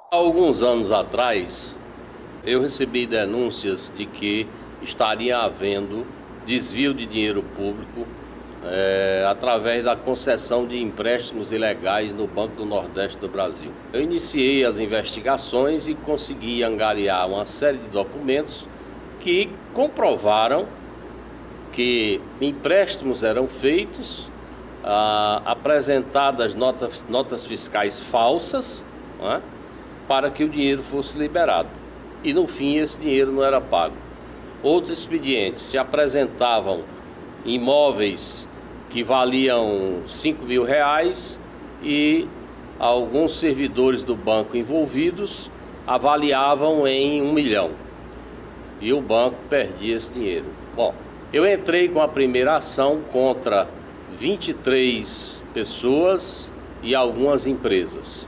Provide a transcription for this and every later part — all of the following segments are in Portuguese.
Há alguns anos atrás, eu recebi denúncias de que estaria havendo desvio de dinheiro público através da concessão de empréstimos ilegais no Banco do Nordeste do Brasil. Eu iniciei as investigações e consegui angariar uma série de documentos que comprovaram que empréstimos eram feitos, apresentadas notas fiscais falsas, não é? Para que o dinheiro fosse liberado. E no fim esse dinheiro não era pago. Outro expediente, se apresentavam imóveis que valiam R$ 5.000 e alguns servidores do banco envolvidos avaliavam em R$ 1 milhão. E o banco perdia esse dinheiro. Bom, eu entrei com a primeira ação contra 23 pessoas e algumas empresas.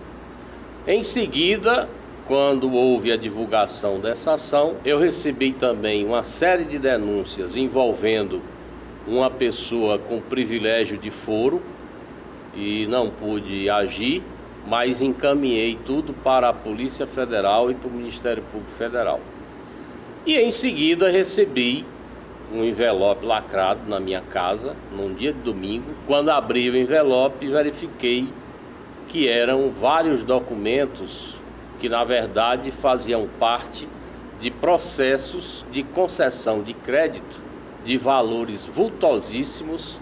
Em seguida, quando houve a divulgação dessa ação, eu recebi também uma série de denúncias envolvendo uma pessoa com privilégio de foro e não pude agir, mas encaminhei tudo para a Polícia Federal e para o Ministério Público Federal. E em seguida recebi um envelope lacrado na minha casa, num dia de domingo. Quando abri o envelope, verifiquei que eram vários documentos que, na verdade, faziam parte de processos de concessão de crédito de valores vultosíssimos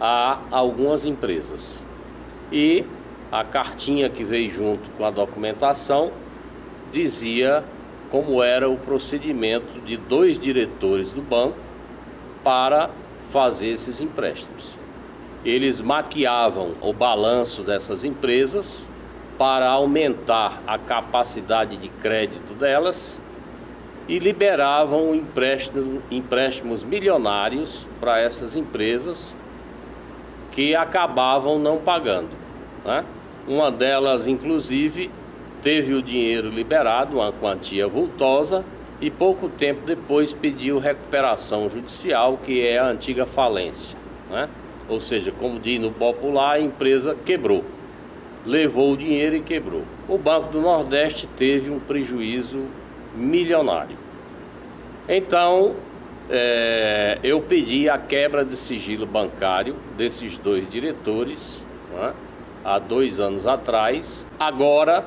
a algumas empresas. E a cartinha que veio junto com a documentação dizia como era o procedimento de 2 diretores do banco para fazer esses empréstimos. Eles maquiavam o balanço dessas empresas para aumentar a capacidade de crédito delas e liberavam empréstimos milionários para essas empresas que acabavam não pagando, né? Uma delas, inclusive, teve o dinheiro liberado, uma quantia vultosa, e pouco tempo depois pediu recuperação judicial, que é a antiga falência, né? Ou seja, como diz no popular, a empresa quebrou, levou o dinheiro e quebrou. O Banco do Nordeste teve um prejuízo milionário. Então, eu pedi a quebra de sigilo bancário desses 2 diretores, né, há 2 anos atrás. Agora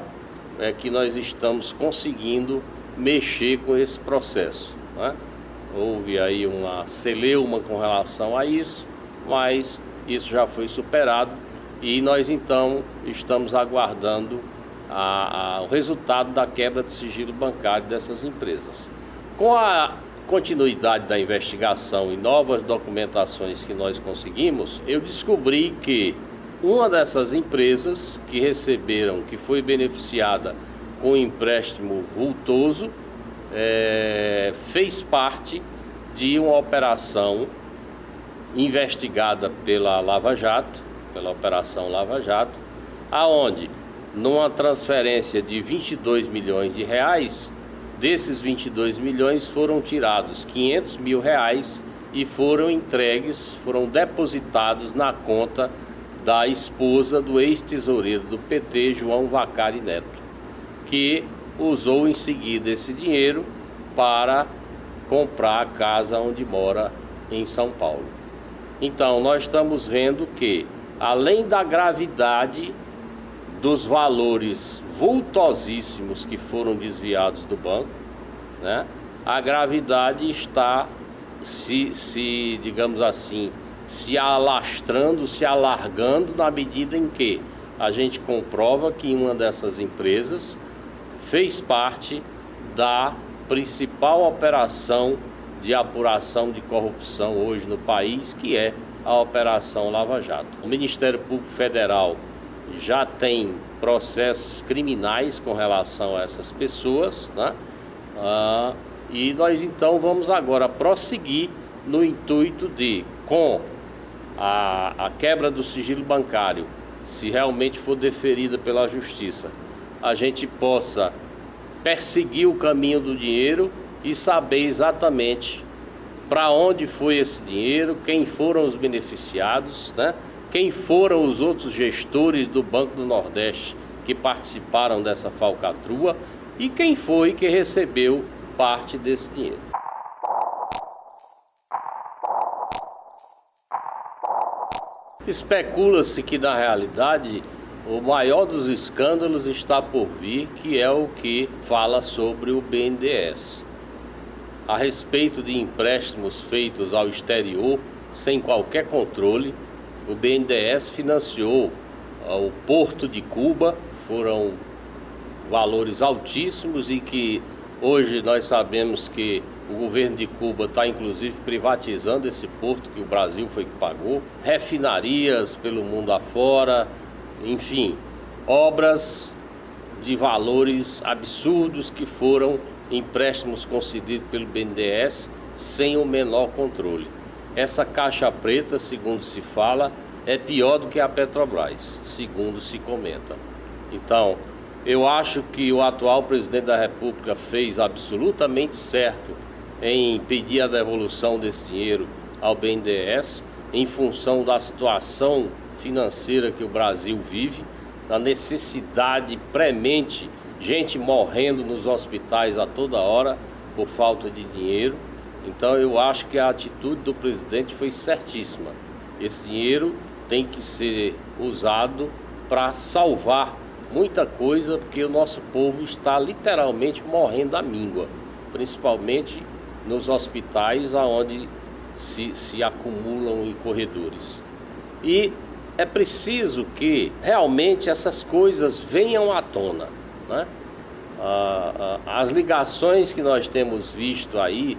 é que nós estamos conseguindo mexer com esse processo, né? Houve aí uma celeuma com relação a isso, mas isso já foi superado e nós então estamos aguardando o resultado da quebra de sigilo bancário dessas empresas. Com a continuidade da investigação e novas documentações que nós conseguimos, eu descobri que uma dessas empresas que foi beneficiada com um empréstimo vultoso, fez parte de uma operação investigada pela Lava Jato, pela Operação Lava Jato, aonde, numa transferência de R$ 22 milhões, desses 22 milhões foram tirados R$ 500 mil e foram entregues, foram depositados na conta da esposa do ex-tesoureiro do PT, João Vacari Neto, que usou em seguida esse dinheiro para comprar a casa onde mora em São Paulo. Então, nós estamos vendo que, além da gravidade dos valores vultosíssimos que foram desviados do banco, né, a gravidade está digamos assim, se alastrando, se alargando na medida em que a gente comprova que uma dessas empresas fez parte da principal operação de apuração de corrupção hoje no país, que é a Operação Lava Jato. O Ministério Público Federal já tem processos criminais com relação a essas pessoas, né? E nós então vamos agora prosseguir no intuito de, com a quebra do sigilo bancário, se realmente for deferida pela Justiça, a gente possa perseguir o caminho do dinheiro e saber exatamente para onde foi esse dinheiro, quem foram os beneficiados, né? Quem foram os outros gestores do Banco do Nordeste que participaram dessa falcatrua e quem foi que recebeu parte desse dinheiro. Especula-se que, na realidade, o maior dos escândalos está por vir, que é o que fala sobre o BNDES. A respeito de empréstimos feitos ao exterior, sem qualquer controle, o BNDES financiou o Porto de Cuba, foram valores altíssimos e que hoje nós sabemos que o governo de Cuba está inclusive privatizando esse porto que o Brasil foi que pagou, refinarias pelo mundo afora, enfim, obras de valores absurdos que foram empréstimos concedidos pelo BNDES sem o menor controle. Essa caixa preta, segundo se fala, é pior do que a Petrobras, segundo se comenta. Então, eu acho que o atual presidente da República fez absolutamente certo em pedir a devolução desse dinheiro ao BNDES em função da situação financeira que o Brasil vive, da necessidade premente, gente morrendo nos hospitais a toda hora por falta de dinheiro. Então eu acho que a atitude do presidente foi certíssima. Esse dinheiro tem que ser usado para salvar muita coisa, porque o nosso povo está literalmente morrendo à míngua, principalmente nos hospitais onde se acumulam em corredores. E é preciso que realmente essas coisas venham à tona, né? As ligações que nós temos visto aí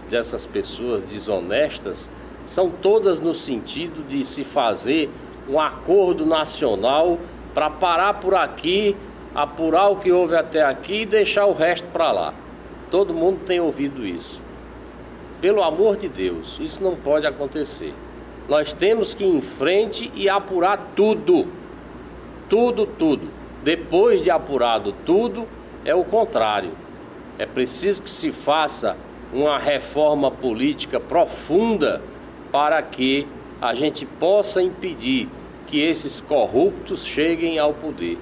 dessas pessoas desonestas são todas no sentido de se fazer um acordo nacional para parar por aqui, apurar o que houve até aqui e deixar o resto para lá. Todo mundo tem ouvido isso. Pelo amor de Deus, isso não pode acontecer. Nós temos que ir em frente e apurar tudo. Tudo. Depois de apurado tudo, é o contrário. É preciso que se faça uma reforma política profunda para que a gente possa impedir que esses corruptos cheguem ao poder.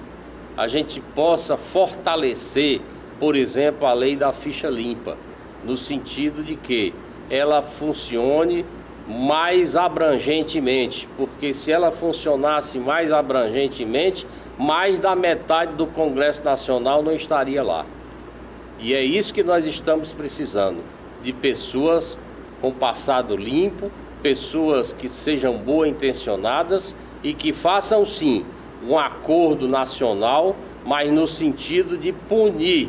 A gente possa fortalecer, por exemplo, a lei da ficha limpa, no sentido de que ela funcione mais abrangentemente, porque se ela funcionasse mais abrangentemente, mais da metade do Congresso Nacional não estaria lá. E é isso que nós estamos precisando, de pessoas com passado limpo, pessoas que sejam boa intencionadas e que façam sim um acordo nacional, mas no sentido de punir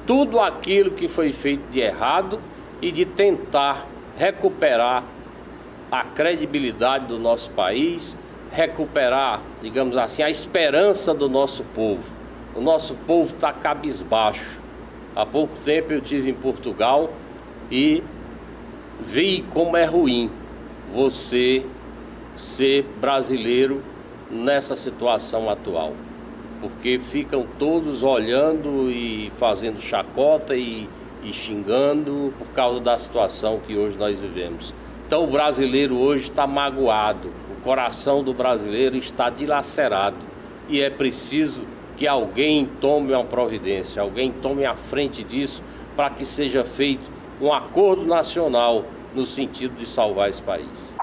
tudo aquilo que foi feito de errado e de tentar recuperar a credibilidade do nosso país, recuperar, digamos assim, a esperança do nosso povo. O nosso povo está cabisbaixo. Há pouco tempo eu estive em Portugal e vi como é ruim você ser brasileiro nessa situação atual, porque ficam todos olhando e fazendo chacota e xingando por causa da situação que hoje nós vivemos. Então o brasileiro hoje está magoado, o coração do brasileiro está dilacerado e é preciso que alguém tome uma providência, alguém tome a frente disso para que seja feito um acordo nacional no sentido de salvar esse país.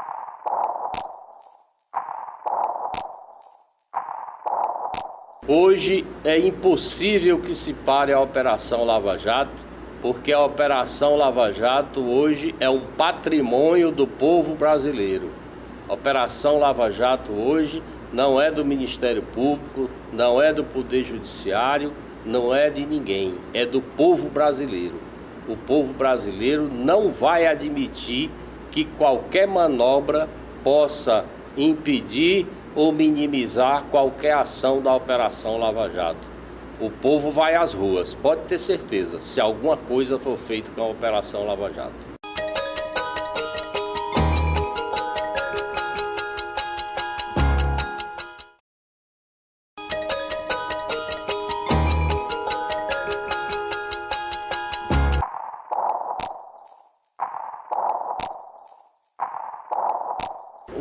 Hoje é impossível que se pare a Operação Lava Jato, porque a Operação Lava Jato hoje é um patrimônio do povo brasileiro. A Operação Lava Jato hoje não é do Ministério Público, não é do Poder Judiciário, não é de ninguém, é do povo brasileiro. O povo brasileiro não vai admitir que qualquer manobra possa impedir ou minimizar qualquer ação da Operação Lava Jato. O povo vai às ruas, pode ter certeza, se alguma coisa for feita com a Operação Lava Jato.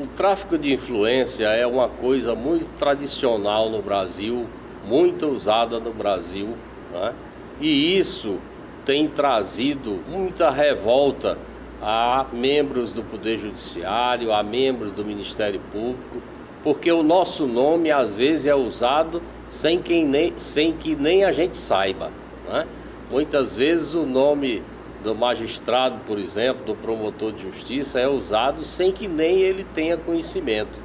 O tráfico de influência é uma coisa muito tradicional no Brasil muito usada no Brasil, né? E isso tem trazido muita revolta a membros do Poder Judiciário, a membros do Ministério Público, porque o nosso nome às vezes é usado sem que nem a gente saiba, né? Muitas vezes o nome do magistrado, por exemplo, do promotor de justiça é usado sem que nem ele tenha conhecimento,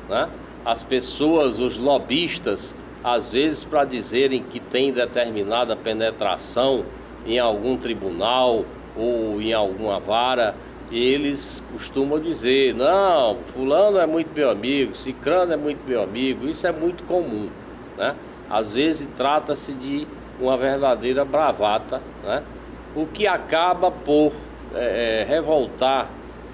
né? As pessoas, os lobistas, às vezes para dizerem que tem determinada penetração em algum tribunal ou em alguma vara, eles costumam dizer: não, fulano é muito meu amigo, cicrano é muito meu amigo. Isso é muito comum, né? Às vezes trata-se de uma verdadeira bravata, né? O que acaba por revoltar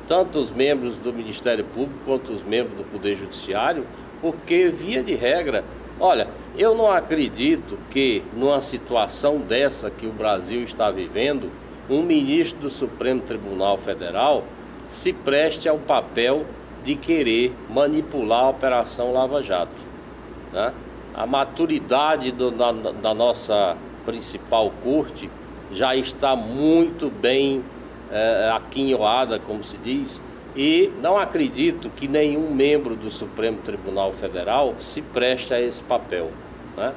tanto os membros do Ministério Público quanto os membros do Poder Judiciário, porque, via de regra, olha, eu não acredito que numa situação dessa que o Brasil está vivendo, um ministro do Supremo Tribunal Federal se preste ao papel de querer manipular a Operação Lava Jato, né? A maturidade da nossa principal corte já está muito bem aquinhoada, como se diz, e não acredito que nenhum membro do Supremo Tribunal Federal se preste a esse papel, né?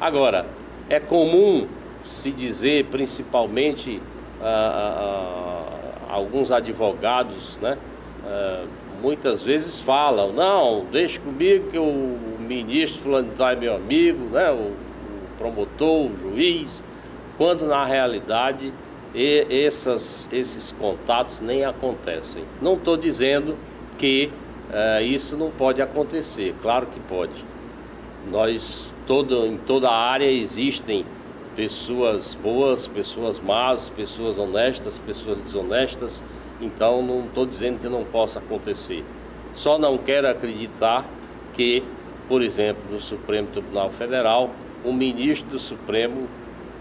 Agora, é comum se dizer, principalmente alguns advogados, né, muitas vezes falam: não, deixe comigo que o ministro fulano é meu amigo, né, o promotor, o juiz, quando na realidade esses contatos nem acontecem. Não estou dizendo que isso não pode acontecer, claro que pode. Em toda a área existem pessoas boas, pessoas más, pessoas honestas, pessoas desonestas. Então não estou dizendo que não possa acontecer. Só não quero acreditar que, por exemplo, no Supremo Tribunal Federal, o ministro do Supremo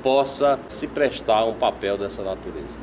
possa se prestar a um papel dessa natureza.